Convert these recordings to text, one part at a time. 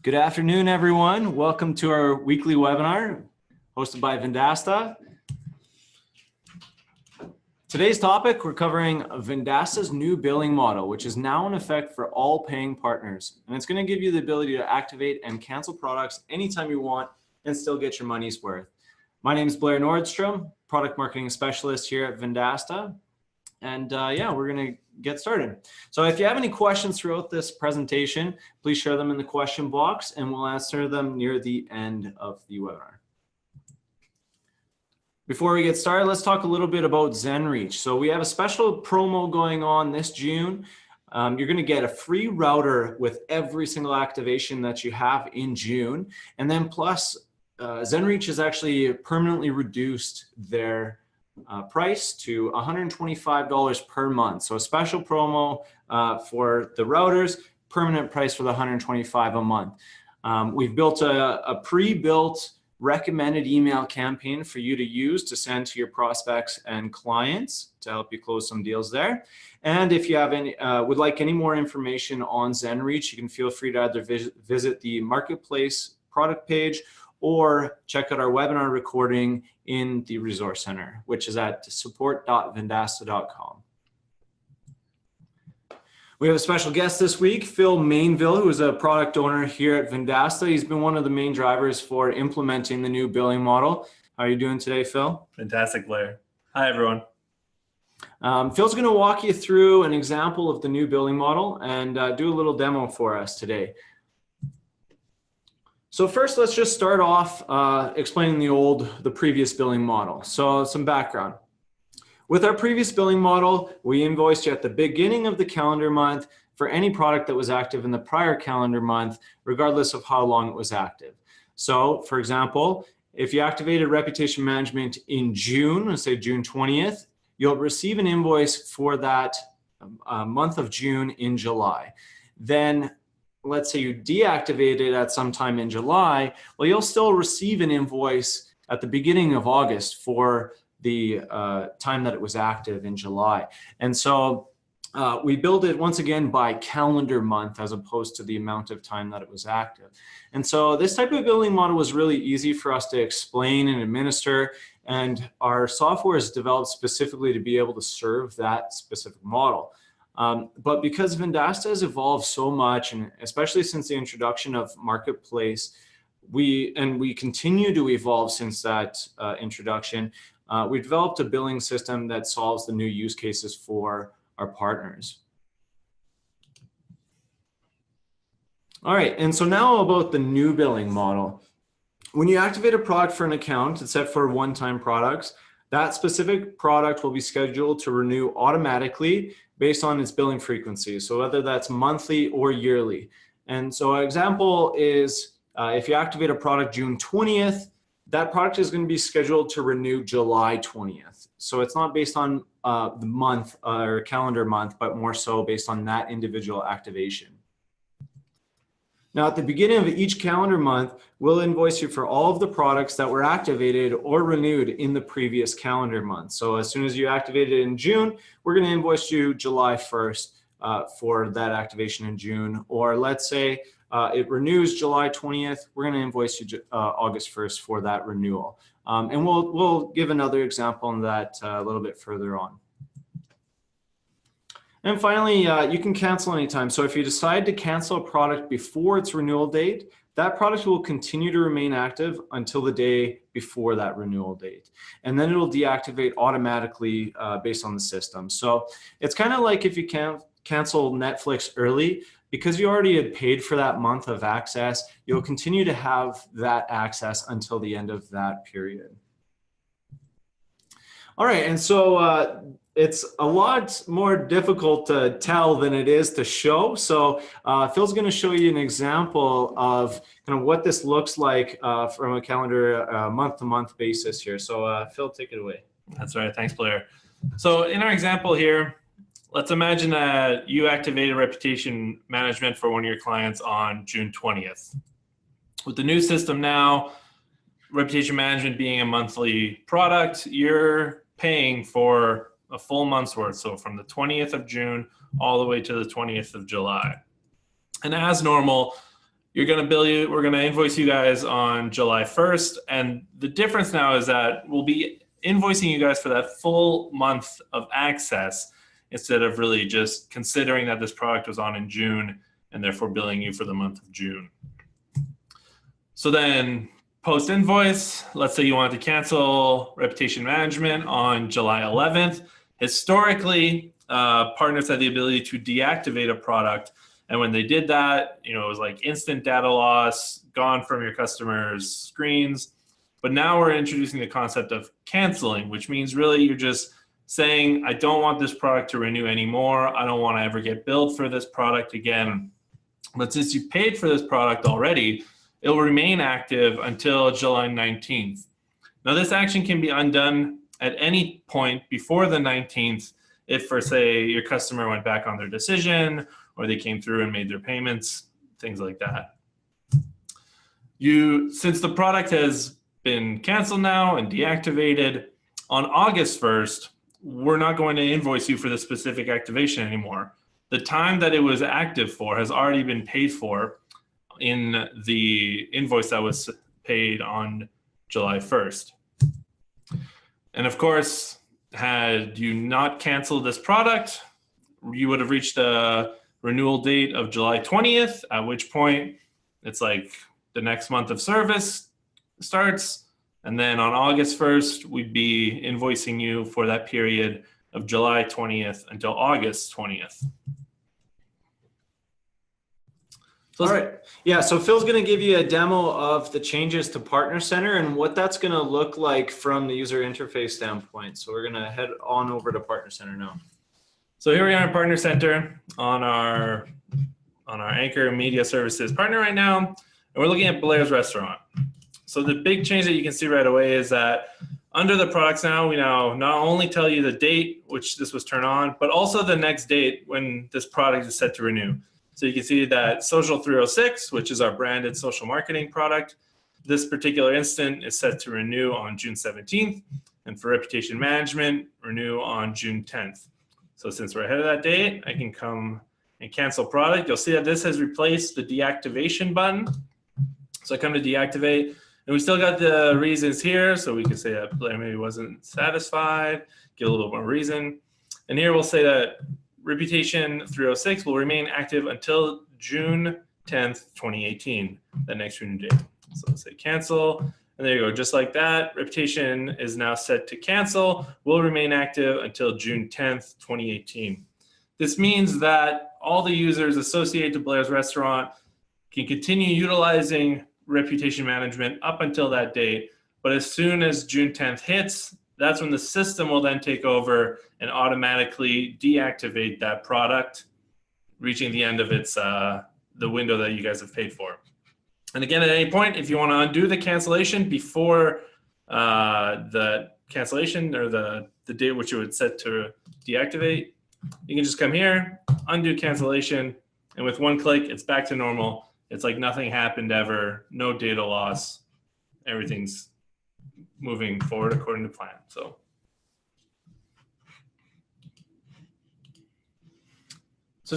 Good afternoon, everyone. Welcome to our weekly webinar hosted by Vendasta. Today's topic, we're covering Vendasta's new billing model, which is now in effect for all paying partners. And it's going to give you the ability to activate and cancel products anytime you want and still get your money's worth. My name is Blair Nordstrom, product marketing specialist here at Vendasta. And yeah, we're going to get started. So if you have any questions throughout this presentation, please share them in the question box and we'll answer them near the end of the webinar. Before we get started, let's talk a little bit about ZenReach. So we have a special promo going on this June. You're going to get a free router with every single activation that you have in June. And then plus, ZenReach has actually permanently reduced their price to $125 per month. So a special promo for the routers, permanent price for the $125 a month. We've built a pre-built recommended email campaign for you to use to send to your prospects and clients to help you close some deals there. And if you have any, would like any more information on ZenReach, you can feel free to either visit the marketplace product page or check out our webinar recording in the resource center, which is at support.vendasta.com. We have a special guest this week, Phil Mainville, who is a product owner here at Vendasta. He's been one of the main drivers for implementing the new billing model. How are you doing today, Phil? Fantastic, Blair. Hi, everyone. Phil's going to walk you through an example of the new billing model and do a little demo for us today. So first, let's just start off explaining the previous billing model. So some background. With our previous billing model, we invoiced you at the beginning of the calendar month for any product that was active in the prior calendar month, regardless of how long it was active. So for example, if you activated reputation management in June, let's say June 20th, you'll receive an invoice for that month of June in July. Then let's say you deactivate it at some time in July, well, you'll still receive an invoice at the beginning of August for the time that it was active in July. And so we build it once again by calendar month as opposed to the amount of time that it was active. And so this type of billing model was really easy for us to explain and administer. And our software is developed specifically to be able to serve that specific model. But because Vendasta has evolved so much, and especially since the introduction of Marketplace, we continue to evolve since that introduction, we've developed a billing system that solves the new use cases for our partners. All right, and so now about the new billing model. When you activate a product for an account, it's set for one-time products. That specific product will be scheduled to renew automatically based on its billing frequency. So whether that's monthly or yearly. And so an example is if you activate a product June 20th, that product is going to be scheduled to renew July 20th. So it's not based on the month or calendar month, but more so based on that individual activation. Now, at the beginning of each calendar month, we'll invoice you for all of the products that were activated or renewed in the previous calendar month. So as soon as you activated in June, we're going to invoice you July 1st for that activation in June. Or let's say it renews July 20th, we're going to invoice you August 1st for that renewal. And we'll give another example on that a little bit further on. And finally, you can cancel anytime. So if you decide to cancel a product before its renewal date, that product will continue to remain active until the day before that renewal date. And then it'll deactivate automatically based on the system. So it's kind of like if you cancel Netflix early, because you already had paid for that month of access, you'll continue to have that access until the end of that period. All right, and so it's a lot more difficult to tell than it is to show. So Phil's going to show you an example of kind of what this looks like from a calendar month-to-month basis here. So Phil, take it away. That's right. Thanks, Blair. So in our example here, let's imagine that you activated reputation management for one of your clients on June 20th. With the new system now, reputation management being a monthly product, you're paying for a full month's worth. So from the 20th of June all the way to the 20th of July. And as normal, We're going to invoice you guys on July 1st. And the difference now is that we'll be invoicing you guys for that full month of access instead of really just considering that this product was on in June and therefore billing you for the month of June. So then post invoice, let's say you wanted to cancel reputation management on July 11th. Historically, partners had the ability to deactivate a product. And when they did that, it was like instant data loss, gone from your customers' screens. But now we're introducing the concept of canceling, which means really you're just saying, I don't want this product to renew anymore. I don't want to ever get billed for this product again. But since you paid for this product already, it will remain active until July 19th. Now, this action can be undone at any point before the 19th if, for say, your customer went back on their decision or they came through and made their payments, things like that. Since the product has been canceled now and deactivated, on August 1st, we're not going to invoice you for the specific activation anymore. The time that it was active for has already been paid for in the invoice that was paid on July 1st. And of course, had you not canceled this product, you would have reached the renewal date of July 20th, at which point it's like the next month of service starts. And then on August 1st, we'd be invoicing you for that period of July 20th until August 20th. All right. Yeah, so Phil's going to give you a demo of the changes to Partner Center and what that's going to look like from the user interface standpoint. So we're going to head on over to Partner Center now. So here we are in Partner Center on our Anchor Media Services partner right now, and we're looking at Blair's Restaurant. So the big change that you can see right away is that under the products now, we now not only tell you the date which this was turned on, but also the next date when this product is set to renew. So you can see that Social 306, which is our branded social marketing product, this particular instant is set to renew on June 17th. And for reputation management, renew on June 10th. So since we're ahead of that date, I can come and cancel product. You'll see that this has replaced the deactivation button. So I come to deactivate, and we still got the reasons here. So we can say that Blair maybe wasn't satisfied, give a little bit more reason. And here we'll say that Reputation 306 will remain active until June 10th, 2018, the next renew date. So let's say cancel, and there you go. Just like that, Reputation is now set to cancel, will remain active until June 10th, 2018. This means that all the users associated to Blair's Restaurant can continue utilizing reputation management up until that date, but as soon as June 10th hits, that's when the system will then take over and automatically deactivate that product, reaching the end of its the window that you guys have paid for. And again, at any point, if you want to undo the cancellation before the cancellation or the date which you would set to deactivate, you can just come here, undo cancellation, and with one click, it's back to normal. It's like nothing happened ever, no data loss, everything's moving forward according to plan. So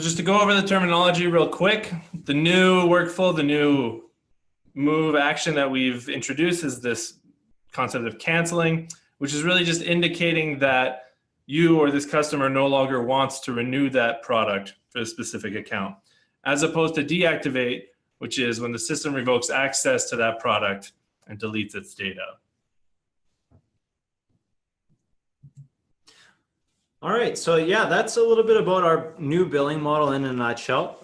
just to go over the terminology real quick, the new workflow, the new move action that we've introduced is this concept of canceling, which is really just indicating that you or this customer no longer wants to renew that product for a specific account, as opposed to deactivate, which is when the system revokes access to that product and deletes its data. All right, so yeah, that's a little bit about our new billing model in a nutshell.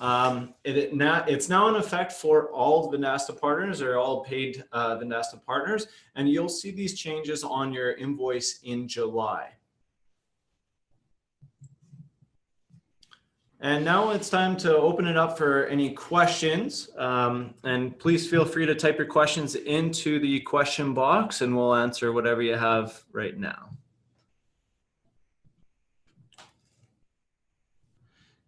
It's now in effect for all Vendasta partners or all paid Vendasta partners, and you'll see these changes on your invoice in July. And now it's time to open it up for any questions. And please feel free to type your questions into the question box and we'll answer whatever you have right now.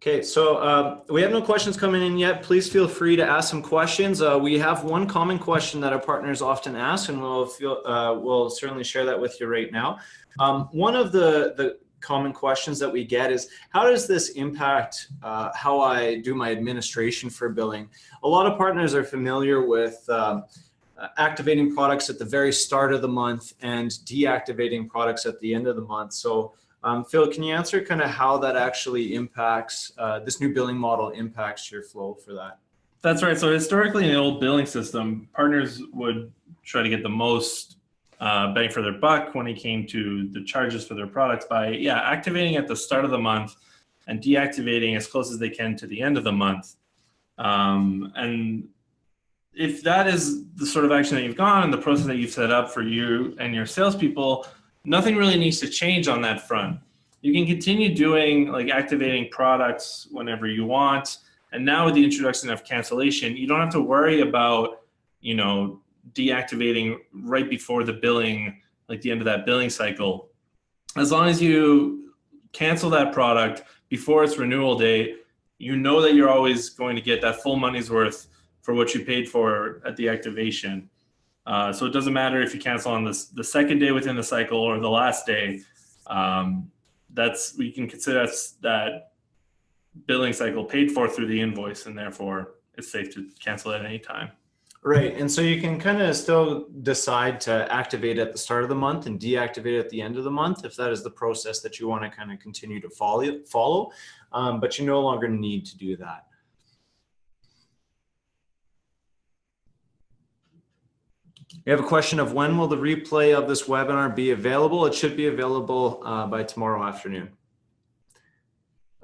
Okay, so we have no questions coming in yet. Please feel free to ask some questions. We have one common question that our partners often ask, and we'll certainly share that with you right now. One of the common questions that we get is, how does this impact how I do my administration for billing? A lot of partners are familiar with activating products at the very start of the month and deactivating products at the end of the month. So Phil, can you answer kind of how that actually impacts, this new billing model impacts your flow for that? That's right. So historically in the old billing system, partners would try to get the most bang for their buck when it came to the charges for their products by, activating at the start of the month and deactivating as close as they can to the end of the month. And if that is the sort of action that you've gone and the process that you've set up for you and your salespeople, nothing really needs to change on that front. You can continue doing like activating products whenever you want. And now with the introduction of cancellation, you don't have to worry about, deactivating right before the billing, like the end of that billing cycle. As long as you cancel that product before its renewal date, you know that you're always going to get that full money's worth for what you paid for at the activation. So it doesn't matter if you cancel on the second day within the cycle or the last day. We can consider that billing cycle paid for through the invoice, and therefore it's safe to cancel at any time. Right. And so you can kind of still decide to activate at the start of the month and deactivate at the end of the month if that is the process that you want to kind of continue to follow. But you no longer need to do that. We have a question of, when will the replay of this webinar be available? It should be available by tomorrow afternoon.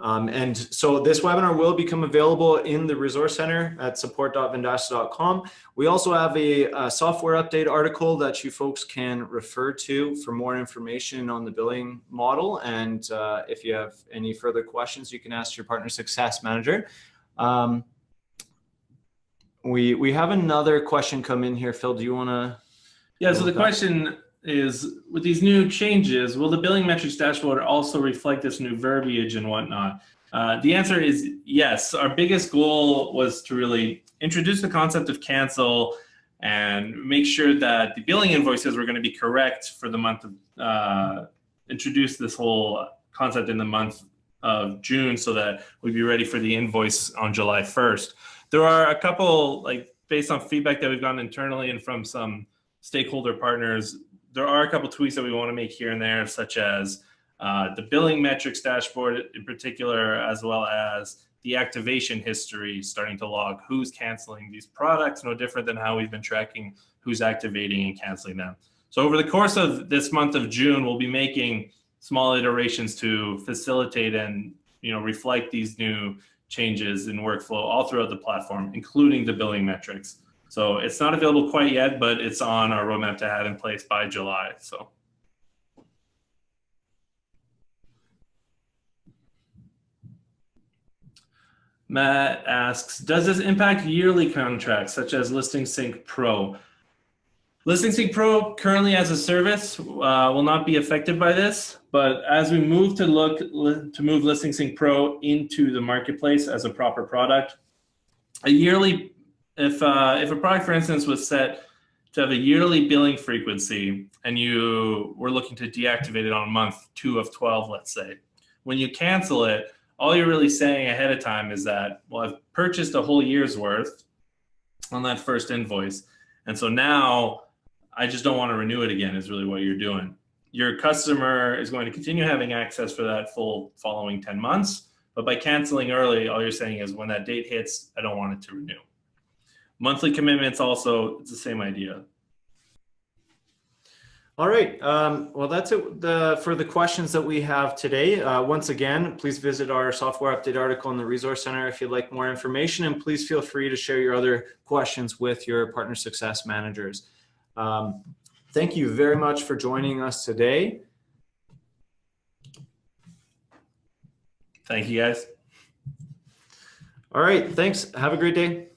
And so this webinar will become available in the resource center at support.vendasta.com. We also have a software update article that you folks can refer to for more information on the billing model. And if you have any further questions, you can ask your partner success manager. We have another question come in here. Phil, do you want to? Yeah, so the question is, with these new changes, will the billing metrics dashboard also reflect this new verbiage and whatnot? The answer is yes. Our biggest goal was to really introduce the concept of cancel and make sure that the billing invoices were going to be correct for the month of, introduce this whole concept in the month of June so that we'd be ready for the invoice on July 1st. There are a couple, like based on feedback that we've gotten internally and from some stakeholder partners, there are a couple tweaks that we want to make here and there, such as the billing metrics dashboard in particular, as well as the activation history, starting to log who's canceling these products, no different than how we've been tracking who's activating and canceling them. So over the course of this month of June, we'll be making small iterations to facilitate and reflect these new changes in workflow all throughout the platform, including the billing metrics. So it's not available quite yet, but it's on our roadmap to have in place by July. So. Matt asks, does this impact yearly contracts such as Listing Sync Pro? Listing Sync Pro currently as a service will not be affected by this, but as we move to move Listing Sync Pro into the marketplace as a proper product, a yearly, if a product, for instance, was set to have a yearly billing frequency and you were looking to deactivate it on month 2 of 12, let's say, when you cancel it, all you're really saying ahead of time is that, well, I've purchased a whole year's worth on that first invoice. And so now I just don't want to renew it again is really what you're doing. Your customer is going to continue having access for that full following 10 months. But by canceling early, all you're saying is when that date hits, I don't want it to renew. Monthly commitments also, it's the same idea. All right. Well, that's it for the questions that we have today. Once again, please visit our software update article in the Resource Center if you'd like more information, and please feel free to share your other questions with your partner success managers. Thank you very much for joining us today. Thank you, guys. All right. Thanks. Have a great day.